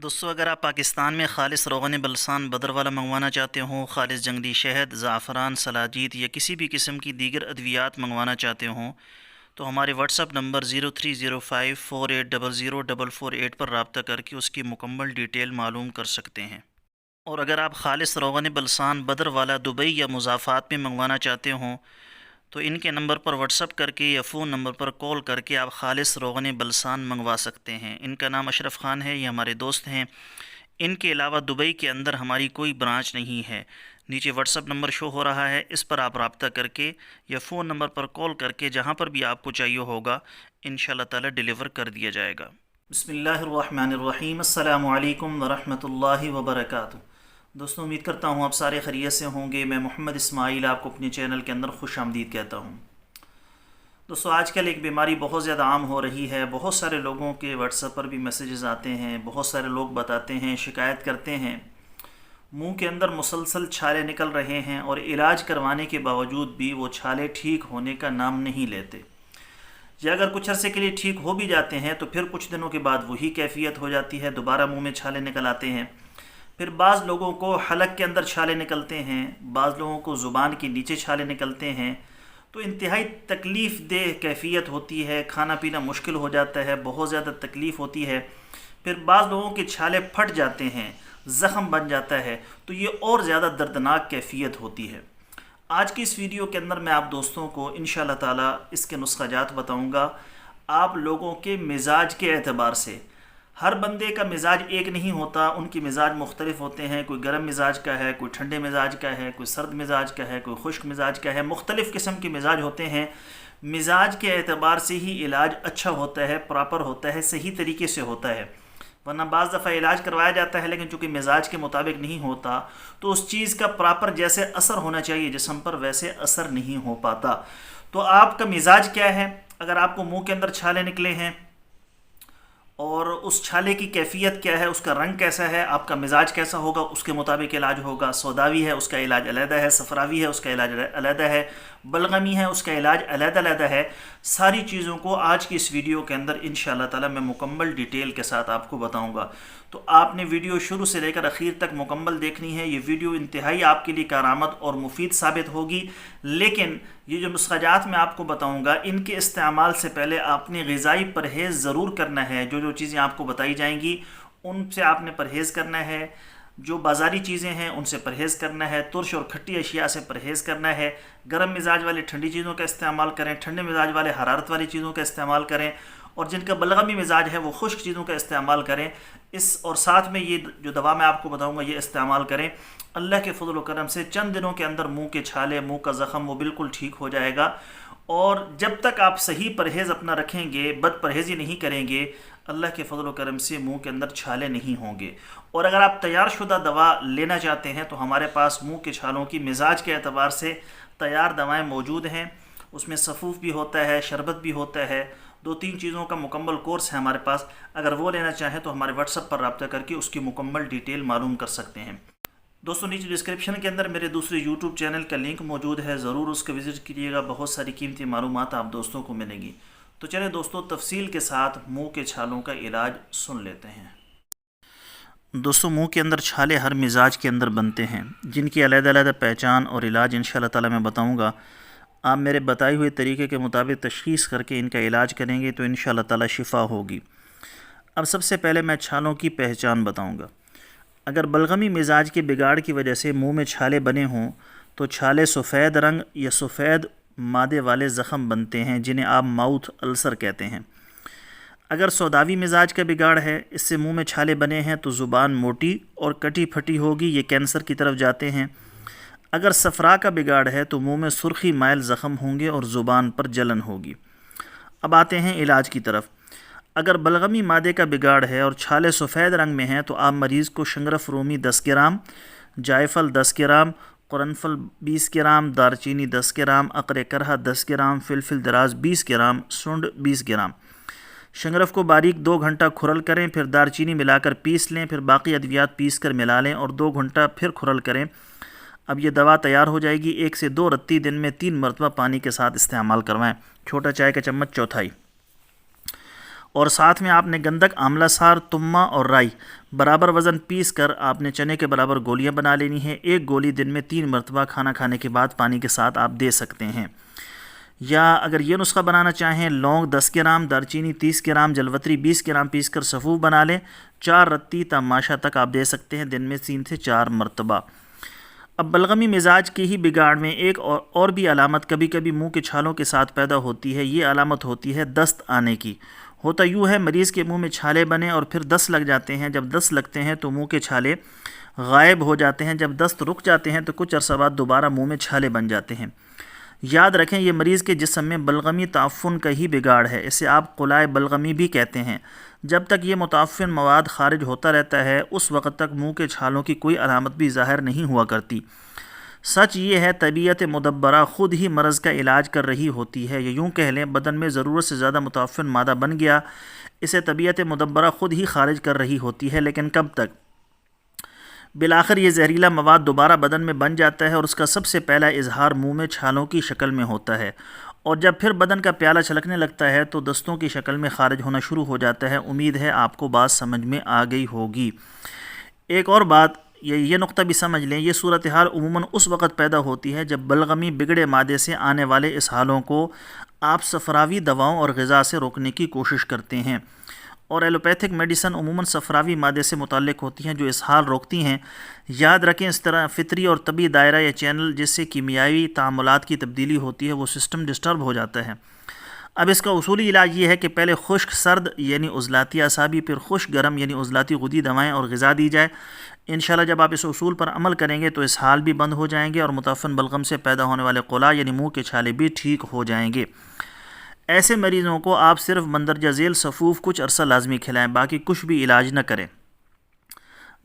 دوستو اگر آپ پاکستان میں خالص روغن بلسان بدر والا منگوانا چاہتے ہوں، خالص جنگلی شہد، زعفران، سلاجید یا کسی بھی قسم کی دیگر ادویات منگوانا چاہتے ہوں تو ہمارے واٹس اپ نمبر 030548004448 پر رابطہ کر کے اس کی مکمل ڈیٹیل معلوم کر سکتے ہیں۔ اور اگر آپ خالص روغن بلسان بدر والا دبئی یا مضافات میں منگوانا چاہتے ہوں تو ان کے نمبر پر واٹس اپ کر کے یا فون نمبر پر کال کر کے آپ خالص روغن بلسان منگوا سکتے ہیں۔ ان کا نام اشرف خان ہے، یہ ہمارے دوست ہیں۔ ان کے علاوہ دبئی کے اندر ہماری کوئی برانچ نہیں ہے۔ نیچے واٹس اپ نمبر شو ہو رہا ہے، اس پر آپ رابطہ کر کے یا فون نمبر پر کال کر کے جہاں پر بھی آپ کو چاہیے ہوگا انشاءاللہ تعالی ڈیلیور کر دیا جائے گا۔ بسم اللہ الرحمن الرحیم۔ السلام علیکم ورحمۃ اللہ وبرکاتہ۔ دوستوں امید کرتا ہوں آپ سارے خیریت سے ہوں گے۔ میں محمد اسماعیل آپ کو اپنے چینل کے اندر خوش آمدید کہتا ہوں۔ دوستوں آج کل ایک بیماری بہت زیادہ عام ہو رہی ہے، بہت سارے لوگوں کے واٹس ایپ پر بھی میسیجز آتے ہیں، بہت سارے لوگ بتاتے ہیں، شکایت کرتے ہیں منہ کے اندر مسلسل چھالے نکل رہے ہیں اور علاج کروانے کے باوجود بھی وہ چھالے ٹھیک ہونے کا نام نہیں لیتے، یا اگر کچھ عرصے کے لیے ٹھیک ہو بھی جاتے ہیں تو پھر کچھ دنوں کے بعد وہی کیفیت ہو جاتی ہے، دوبارہ منہ میں چھالے نکل آتے ہیں۔ پھر بعض لوگوں کو حلق کے اندر چھالے نکلتے ہیں، بعض لوگوں کو زبان کے نیچے چھالے نکلتے ہیں، تو انتہائی تکلیف دہ کیفیت ہوتی ہے، کھانا پینا مشکل ہو جاتا ہے، بہت زیادہ تکلیف ہوتی ہے۔ پھر بعض لوگوں کے چھالے پھٹ جاتے ہیں، زخم بن جاتا ہے، تو یہ اور زیادہ دردناک کیفیت ہوتی ہے۔ آج کی اس ویڈیو کے اندر میں آپ دوستوں کو انشاءاللہ تعالی اس کے نسخہ جات بتاؤں گا۔ آپ لوگوں کے مزاج کے اعتبار سے، ہر بندے کا مزاج ایک نہیں ہوتا، ان کے مزاج مختلف ہوتے ہیں، کوئی گرم مزاج کا ہے، کوئی ٹھنڈے مزاج کا ہے، کوئی سرد مزاج کا ہے، کوئی خشک مزاج کا ہے، مختلف قسم کے مزاج ہوتے ہیں۔ مزاج کے اعتبار سے ہی علاج اچھا ہوتا ہے، پراپر ہوتا ہے، صحیح طریقے سے ہوتا ہے، ورنہ بعض دفعہ علاج کروایا جاتا ہے لیکن چونکہ مزاج کے مطابق نہیں ہوتا تو اس چیز کا پراپر جیسے اثر ہونا چاہیے جسم پر ویسے اثر نہیں ہو پاتا۔ تو آپ کا مزاج کیا ہے؟ اگر آپ کو منہ کے اندر چھالے نکلے ہیں اور اس چھالے کی کیفیت کیا ہے، اس کا رنگ کیسا ہے، آپ کا مزاج کیسا ہوگا، اس کے مطابق علاج ہوگا۔ سوداوی ہے اس کا علاج علیحدہ ہے، صفراوی ہے اس کا علاج علیحدہ ہے، بلغمی ہے اس کا علاج علیحدہ علیحدہ ہے۔ ساری چیزوں کو آج کی اس ویڈیو کے اندر انشاءاللہ تعالی میں مکمل ڈیٹیل کے ساتھ آپ کو بتاؤں گا، تو آپ نے ویڈیو شروع سے لے کر اخیر تک مکمل دیکھنی ہے۔ یہ ویڈیو انتہائی آپ کے لیے کارآمد اور مفید ثابت ہوگی، لیکن یہ جو نسخہ جات میں آپ کو بتاؤں گا ان کے استعمال سے پہلے آپ نے غذائی پرہیز ضرور کرنا ہے۔ جو چیزیں آپ کو بتائی جائیں گی ان سے آپ نے پرہیز کرنا ہے، جو بازاری چیزیں ہیں ان سے پرہیز کرنا ہے، ترش اور کھٹی اشیاء سے پرہیز کرنا ہے۔ گرم مزاج والے ٹھنڈی چیزوں کا استعمال کریں، ٹھنڈے مزاج والے حرارت والی چیزوں کا استعمال کریں، اور جن کا بلغمی مزاج ہے وہ خشک چیزوں کا استعمال کریں۔ اور ساتھ میں یہ جو دوا میں آپ کو بتاؤں گا یہ استعمال کریں۔ اللہ کے فضل و کرم سے چند دنوں کے اندر منہ کے چھالے، منہ کا زخم وہ بالکل ٹھیک ہو جائے گا۔ اور جب تک آپ صحیح پرہیز اپنا رکھیں گے، بد پرہیزی نہیں کریں گے، اللہ کے فضل و کرم سے منہ کے اندر چھالے نہیں ہوں گے۔ اور اگر آپ تیار شدہ دوا لینا چاہتے ہیں تو ہمارے پاس منہ کے چھالوں کی مزاج کے اعتبار سے تیار دوائیں موجود ہیں۔ اس میں سفوف بھی ہوتا ہے، شربت بھی ہوتا ہے، 2-3 چیزوں کا مکمل کورس ہے ہمارے پاس۔ اگر وہ لینا چاہیں تو ہمارے واٹس ایپ پر رابطہ کر کے اس کی مکمل ڈیٹیل معلوم کر سکتے ہیں۔ دوستوں نیچے ڈسکرپشن کے اندر میرے دوسرے یوٹیوب چینل کا لنک موجود ہے، ضرور اس کو وزٹ کیجیے گا، بہت ساری قیمتی معلومات آپ دوستوں کو ملیں گی۔ تو چلیں دوستوں تفصیل کے ساتھ منہ کے چھالوں کا علاج سن لیتے ہیں۔ دوستوں منہ کے اندر چھالے ہر مزاج کے اندر بنتے ہیں، جن کی علیحدہ علیحدہ پہچان اور علاج انشاءاللہ تعالی میں بتاؤں گا۔ آپ میرے بتائے ہوئے طریقے کے مطابق تشخیص کر کے ان کا علاج کریں گے تو انشاءاللہ تعالی شفا ہوگی۔ اب سب سے پہلے میں چھالوں کی پہچان بتاؤں گا۔ اگر بلغمی مزاج کے بگاڑ کی وجہ سے منہ میں چھالے بنے ہوں تو چھالے سفید رنگ یا سفید مادے والے زخم بنتے ہیں، جنہیں آپ ماؤتھ السر کہتے ہیں۔ اگر سوداوی مزاج کا بگاڑ ہے، اس سے منہ میں چھالے بنے ہیں تو زبان موٹی اور کٹی پھٹی ہوگی، یہ کینسر کی طرف جاتے ہیں۔ اگر صفرا کا بگاڑ ہے تو منہ میں سرخی مائل زخم ہوں گے اور زبان پر جلن ہوگی۔ اب آتے ہیں علاج کی طرف۔ اگر بلغمی مادے کا بگاڑ ہے اور چھالے سفید رنگ میں ہیں تو آپ مریض کو شنگرف رومی 10 گرام، جائفل 10 گرام، قرنفل 20 گرام، دارچینی 10 گرام، عقر کرہ 10 گرام، فلفل دراز 20 گرام، سنڈ 20 گرام۔ شنگرف کو باریک 2 گھنٹہ کھرل کریں، پھر دارچینی ملا کر پیس لیں، پھر باقی ادویات پیس کر ملا لیں اور 2 گھنٹہ پھر کھرل کریں۔ اب یہ دوا تیار ہو جائے گی۔ 1 سے 2 رتی دن میں 3 مرتبہ پانی کے ساتھ استعمال کروائیں، چھوٹا چائے کا چمچ چوتھائی۔ اور ساتھ میں آپ نے گندک، آملہ سار، تما اور رائی برابر وزن پیس کر آپ نے چنے کے برابر گولیاں بنا لینی ہیں۔ ایک گولی دن میں 3 مرتبہ کھانا کھانے کے بعد پانی کے ساتھ آپ دے سکتے ہیں۔ یا اگر یہ نسخہ بنانا چاہیں، لونگ 10 گرام، دارچینی 30 گرام، جلوتری 20 گرام پیس کر سفوف بنا لیں۔ 4 رتی تماشا تک آپ دے سکتے ہیں، دن میں 3 سے 4 مرتبہ۔ اب بلغمی مزاج کی ہی بگاڑ میں ایک اور بھی علامت کبھی کبھی منہ کے چھالوں کے ساتھ پیدا ہوتی ہے۔ یہ علامت ہوتی ہے دست آنے کی۔ ہوتا یوں ہے، مریض کے منہ میں چھالے بنے اور پھر دست لگ جاتے ہیں۔ جب دست لگتے ہیں تو منہ کے چھالے غائب ہو جاتے ہیں۔ جب دست رک جاتے ہیں تو کچھ عرصہ بعد دوبارہ منہ میں چھالے بن جاتے ہیں۔ یاد رکھیں، یہ مریض کے جسم میں بلغمی تعفن کا ہی بگاڑ ہے۔ اسے آپ قلائے بلغمی بھی کہتے ہیں۔ جب تک یہ متعفن مواد خارج ہوتا رہتا ہے، اس وقت تک منہ کے چھالوں کی کوئی علامت بھی ظاہر نہیں ہوا کرتی۔ سچ یہ ہے، طبیعت مدبرہ خود ہی مرض کا علاج کر رہی ہوتی ہے، یا یوں کہہ لیں بدن میں ضرورت سے زیادہ متعفن مادہ بن گیا، اسے طبیعت مدبرہ خود ہی خارج کر رہی ہوتی ہے، لیکن کب تک؟ بالآخر یہ زہریلا مواد دوبارہ بدن میں بن جاتا ہے اور اس کا سب سے پہلا اظہار منہ میں چھالوں کی شکل میں ہوتا ہے، اور جب پھر بدن کا پیالہ چھلکنے لگتا ہے تو دستوں کی شکل میں خارج ہونا شروع ہو جاتا ہے۔ امید ہے آپ کو بات سمجھ میں آ گئی ہوگی۔ ایک اور بات، یہ نقطہ بھی سمجھ لیں، یہ صورتحال عموماً اس وقت پیدا ہوتی ہے جب بلغمی بگڑے مادے سے آنے والے اسہالوں کو آپ صفراوی دواؤں اور غذا سے روکنے کی کوشش کرتے ہیں، اور ایلوپیتھک میڈیسن عموماً صفراوی مادے سے متعلق ہوتی ہیں جو اسہال روکتی ہیں۔ یاد رکھیں، اس طرح فطری اور طبی دائرہ یا چینل جس سے کیمیاوی تعاملات کی تبدیلی ہوتی ہے، وہ سسٹم ڈسٹرب ہو جاتا ہے۔ اب اس کا اصولی علاج یہ ہے کہ پہلے خشک سرد یعنی عضلاتی اعصابی، پھر خشک گرم یعنی عضلاتی غدی دوائیں اور غذا دی جائے۔ انشاءاللہ جب آپ اس اصول پر عمل کریں گے تو اسہال بھی بند ہو جائیں گے اور متعفن بلغم سے پیدا ہونے والے قلاع یعنی منہ کے چھالے بھی ٹھیک ہو جائیں گے۔ ایسے مریضوں کو آپ صرف مندرجہ ذیل سفوف کچھ عرصہ لازمی کھلائیں، باقی کچھ بھی علاج نہ کریں۔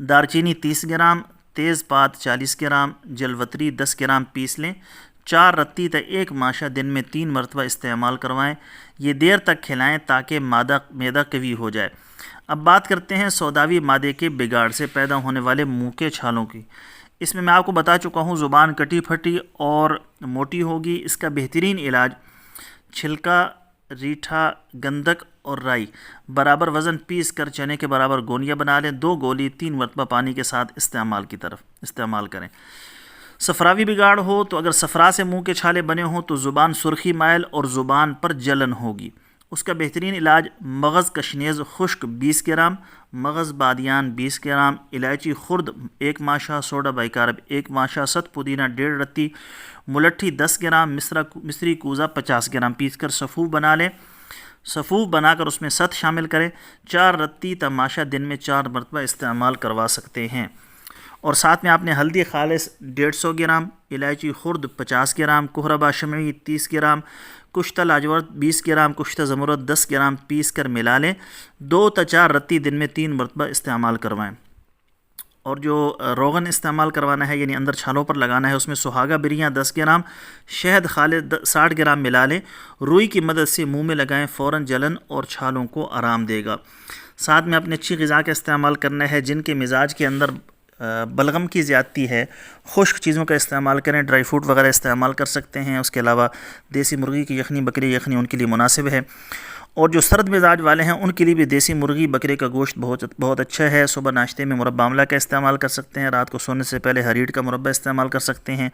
دارچینی 30 گرام، تیز پات 40 گرام، جلوتری 10 گرام پیس لیں۔ 4 رتی تا 1 ماشا دن میں 3 مرتبہ استعمال کروائیں۔ یہ دیر تک کھلائیں تاکہ معدہ قوی ہو جائے۔ اب بات کرتے ہیں سوداوی مادے کے بگاڑ سے پیدا ہونے والے منہ کے چھالوں کی۔ اس میں آپ کو بتا چکا ہوں، زبان کٹی پھٹی اور موٹی ہوگی۔ اس کا بہترین علاج چھلکا، ریٹھا، گندک اور رائی برابر وزن پیس کر چنے کے برابر گولیاں بنا لیں۔ 2 گولی 3 مرتبہ پانی کے ساتھ استعمال کریں۔ صفراوی بگاڑ ہو تو اگر صفرا سے منہ کے چھالے بنے ہوں تو زبان سرخی مائل اور زبان پر جلن ہوگی۔ اس کا بہترین علاج مغز کشنیز خشک 20 گرام، مغز بادیان 20 گرام، الائچی خرد 1 ماشا، سوڈا بائیکارب 1 ماشا، ست پودینہ 1.5 رتی، ملٹھی 10 گرام، مصری کوزہ 50 گرام پیس کر سفوف بنا لیں۔ سفوف بنا کر اس میں ست شامل کریں۔ 4 رتی تماشا دن میں 4 مرتبہ استعمال کروا سکتے ہیں۔ اور ساتھ میں آپ نے ہلدی خالص 150 گرام، الائچی خرد 50 gram, کہربا شمعی 30 gram, Kushta لاجورد 20 gram, Kushta زمرد 10 گرام پیس کر ملا لیں۔ 2 تا 4 رتی دن میں 3 مرتبہ استعمال کروائیں۔ اور جو روغن استعمال کروانا ہے یعنی اندر چھالوں پر لگانا ہے، اس میں سہاگا بریاں 10 گرام، شہد خالص 60 گرام ملا لیں۔ روئی کی مدد سے منہ میں لگائیں، فوراً جلن اور چھالوں کو آرام دے گا۔ ساتھ میں اپنے اچھی غذا کا استعمال کرنا ہے۔ جن کے مزاج کے اندر بلغم کی زیادتی ہے، خشک چیزوں کا استعمال کریں، ڈرائی فروٹ وغیرہ استعمال کر سکتے ہیں۔ اس کے علاوہ دیسی مرغی کی یخنی، بکری یخنی ان کے لیے مناسب ہے۔ اور جو سرد مزاج والے ہیں ان کے لیے بھی دیسی مرغی بکرے کا گوشت بہت اچھا ہے۔ صبح ناشتے میں مربہ آملہ کا استعمال کر سکتے ہیں، رات کو سونے سے پہلے ہریٹ کا مربہ استعمال کر سکتے ہیں۔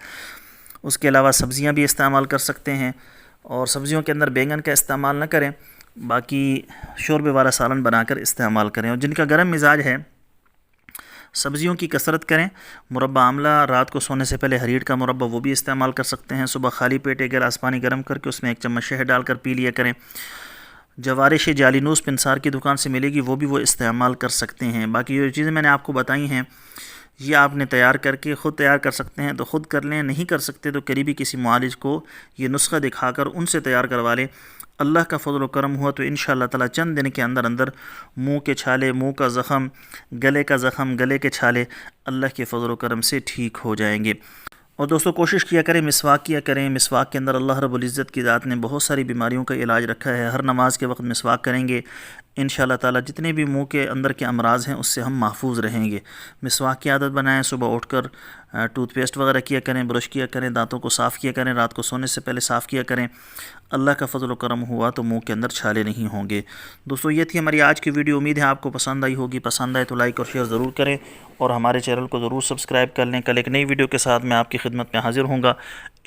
اس کے علاوہ سبزیاں بھی استعمال کر سکتے ہیں، اور سبزیوں کے اندر بینگن کا استعمال نہ کریں، باقی شوربے والا سالن بنا کر استعمال کریں۔ اور جن کا گرم مزاج ہے سبزیوں کی کثرت کریں۔ مربہ آملہ، رات کو سونے سے پہلے ہریٹ کا مربہ وہ بھی استعمال کر سکتے ہیں۔ صبح خالی پیٹ 1 گلاس پانی گرم کر کے اس میں 1 چمچ شہد ڈال کر پی لیا کریں۔ جوارش جالینوس پنسار کی دکان سے ملے گی، وہ استعمال کر سکتے ہیں۔ باقی جو چیزیں میں نے آپ کو بتائی ہیں یہ آپ نے تیار کر کے خود تیار کر سکتے ہیں تو خود کر لیں، نہیں کر سکتے تو قریبی کسی معالج کو یہ نسخہ دکھا کر ان سے تیار کروا لیں۔ اللہ کا فضل و کرم ہوا تو انشاءاللہ تعالی چند دن کے اندر منہ کے چھالے، منہ کا زخم، گلے کا زخم، گلے کے چھالے اللہ کے فضل و کرم سے ٹھیک ہو جائیں گے۔ اور دوستو کوشش کیا کریں، مسواک کیا کریں۔ مسواک کے اندر اللہ رب العزت کی ذات نے بہت ساری بیماریوں کا علاج رکھا ہے۔ ہر نماز کے وقت مسواک کریں گے، انشاءاللہ تعالی جتنے بھی منہ کے اندر کے امراض ہیں اس سے ہم محفوظ رہیں گے۔ مسواک کی عادت بنائیں، صبح اٹھ کر ٹوتھ پیسٹ وغیرہ کیا کریں، برش کیا کریں، دانتوں کو صاف کیا کریں، رات کو سونے سے پہلے صاف کیا کریں۔ اللہ کا فضل و کرم ہوا تو منہ کے اندر چھالے نہیں ہوں گے۔ دوستو یہ تھی ہماری آج کی ویڈیو، امید ہے آپ کو پسند آئی ہوگی۔ پسند آئے تو لائک اور شیئر ضرور کریں اور ہمارے چینل کو ضرور سبسکرائب کر لیں۔ کل ایک نئی ویڈیو کے ساتھ میں آپ کی خدمت میں حاضر ہوں گا۔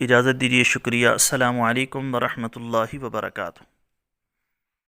اجازت دیجیے، شکریہ، السلام علیکم ورحمۃ اللہ وبرکاتہ۔